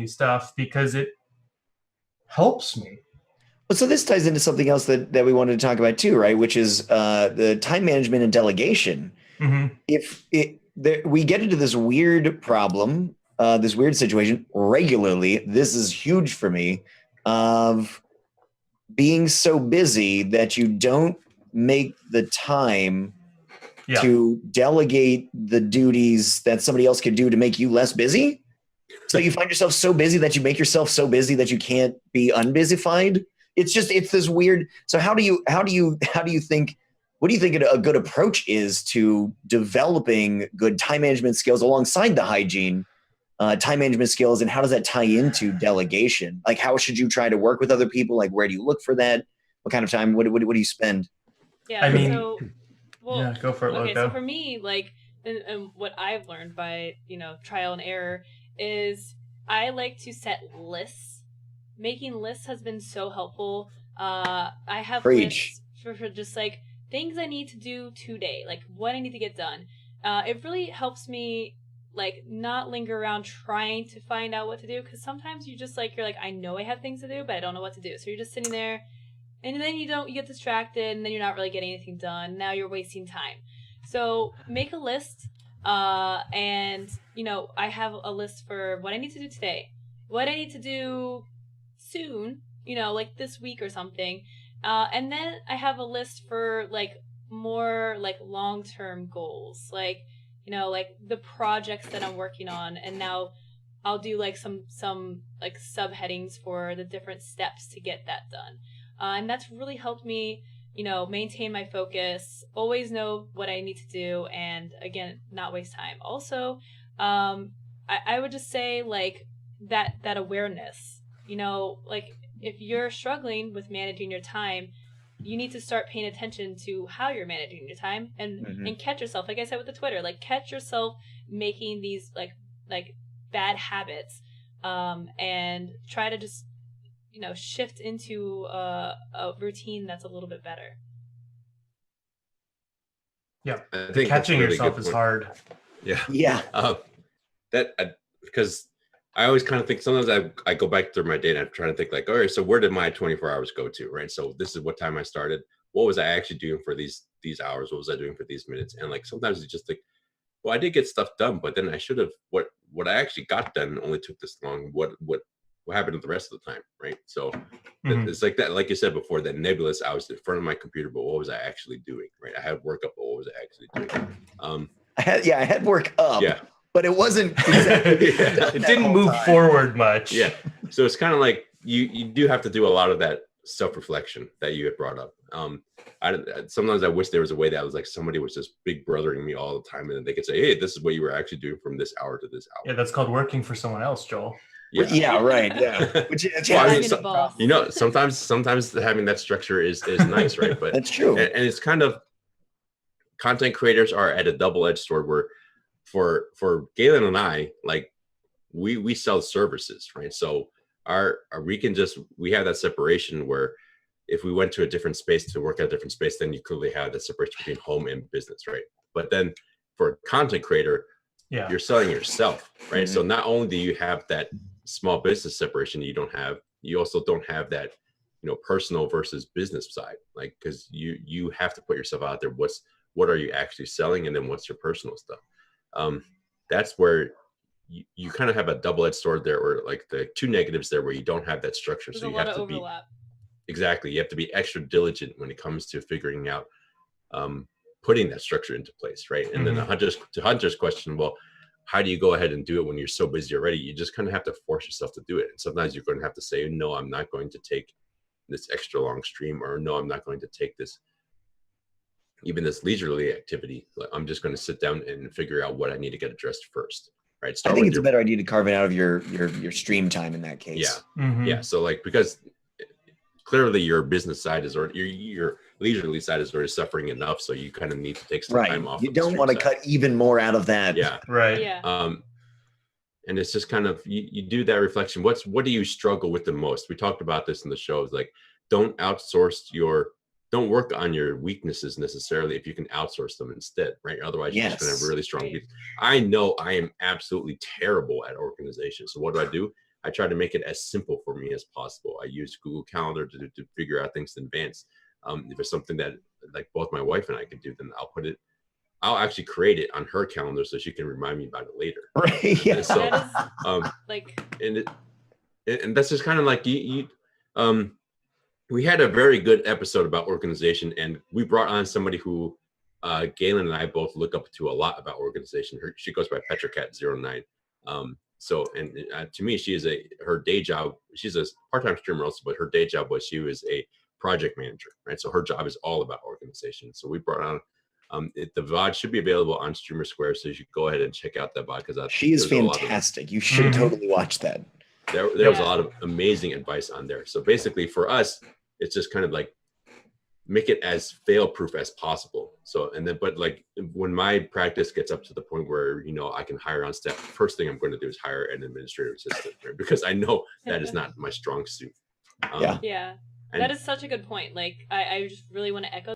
stuff because it helps me. Well, so this ties into something else that we wanted to talk about too, right? Which is the time management and delegation. Mm-hmm. We get into this weird problem, this weird situation regularly. This is huge for me, of being so busy that you don't make the time to delegate the duties that somebody else could do to make you less busy. So you find yourself so busy that you make yourself so busy that you can't be unbusified. It's this weird. So how do you think, what do you think a good approach is to developing good time management skills alongside the hygiene, time management skills, and how does that tie into delegation? Like, how should you try to work with other people? Like, where do you look for that? What kind of time? What do you spend? Yeah, I mean, yeah, go for it, okay, Loco. so for me, like, and what I've learned by, trial and error is I like to set lists. Making lists has been so helpful. I have lists for just like things I need to do today, like what I need to get done. It really helps me like not linger around trying to find out what to do, because sometimes you're like, I know I have things to do, but I don't know what to do. So you're just sitting there, and then you get distracted, and then you're not really getting anything done. Now you're wasting time. So make a list, and I have a list for what I need to do today, what I need to do soon, like this week or something, and then I have a list for like more like long-term goals, like like the projects that I'm working on, and now I'll do like some like subheadings for the different steps to get that done, and that's really helped me maintain my focus, always know what I need to do, and again, not waste time. Also, I would just say like that awareness, like if you're struggling with managing your time, you need to start paying attention to how you're managing your time, and catch yourself, like I said with the Twitter, like catch yourself making these like bad habits, and try to just shift into a routine that's a little bit better. Yeah, I think catching yourself is hard. Yeah. Because I always kind of think, sometimes I go back through my day and I'm trying to think like, all right, so where did my 24 hours go to, right? So this is what time I started. What was I actually doing for these hours? What was I doing for these minutes? And like sometimes you just think, well, I did get stuff done, but then I should have, what I actually got done only took this long. What happened to the rest of the time, right? So it's like that, like you said before, that nebulous, I was in front of my computer, but what was I actually doing, right? I had work up, but what was I actually doing? I had work up. Yeah. But it wasn't exactly it didn't move forward much. Yeah. So it's kind of like you do have to do a lot of that self-reflection that you had brought up. Sometimes I wish there was a way that was like somebody was just big brothering me all the time, and then they could say, hey, this is what you were actually doing from this hour to this hour. Yeah, that's called working for someone else, Joel. Yeah, right. Yeah. Sometimes having that structure is nice, right? But that's true. And it's kind of, content creators are at a double-edged sword where for Galen and I, like we sell services, right? So we have that separation where if we went to a different space to work at a different space, then you clearly have that separation between home and business, right? But then for a content creator, you're selling yourself, right? So not only do you have that small business separation you also don't have that personal versus business side, like, because you have to put yourself out there. What are you actually selling, and then what's your personal stuff? That's where you kind of have a double-edged sword there, or like the two negatives there, where you don't have that structure. There's so you a lot have of to overlap. You have to be extra diligent when it comes to figuring out putting that structure into place, right? And then to Hunter's question, well, how do you go ahead and do it when you're so busy already? You just kind of have to force yourself to do it. And sometimes you're going to have to say, no, I'm not going to take this extra long stream, or no, I'm not going to take this leisurely activity. I'm just going to sit down and figure out what I need to get addressed first, right? I think it's a better idea to carve it out of your stream time in that case. Yeah. So like, because clearly your business side is, or your leisurely side is already suffering enough, so you kind of need to take some time off. You don't want to cut even more out of that. Yeah. Right. Yeah. And it's just kind of, you do that reflection. What do you struggle with the most? We talked about this in the show. It's like, don't work on your weaknesses necessarily if you can outsource them instead, right? Otherwise, you're just going to have really strong weaknesses. I know I am absolutely terrible at organization. So what do? I try to make it as simple for me as possible. I use Google Calendar to figure out things in advance. If it's something that like both my wife and I can do, then I'll actually create it on her calendar so she can remind me about it later. Right. Yeah. So, That is, like, and that's just kind of like we had a very good episode about organization, and we brought on somebody who Galen and I both look up to a lot about organization. She goes by PetraCat09. So, and to me, her day job, she's a part-time streamer also, but her day job was she was a project manager, right? So her job is all about organization. So we brought on, the VOD should be available on StreamerSquare, so you should go ahead and check out that VOD, because She is fantastic. You should totally watch that. There was a lot of amazing advice on there. So basically for us, it's just kind of like make it as fail-proof as possible. So, and then, but like when my practice gets up to the point where, you know, I can hire on staff, first thing I'm going to do is hire an administrative assistant, right? Because I know that is not my strong suit. Yeah. Yeah. That is such a good point. Like, I just really want to echo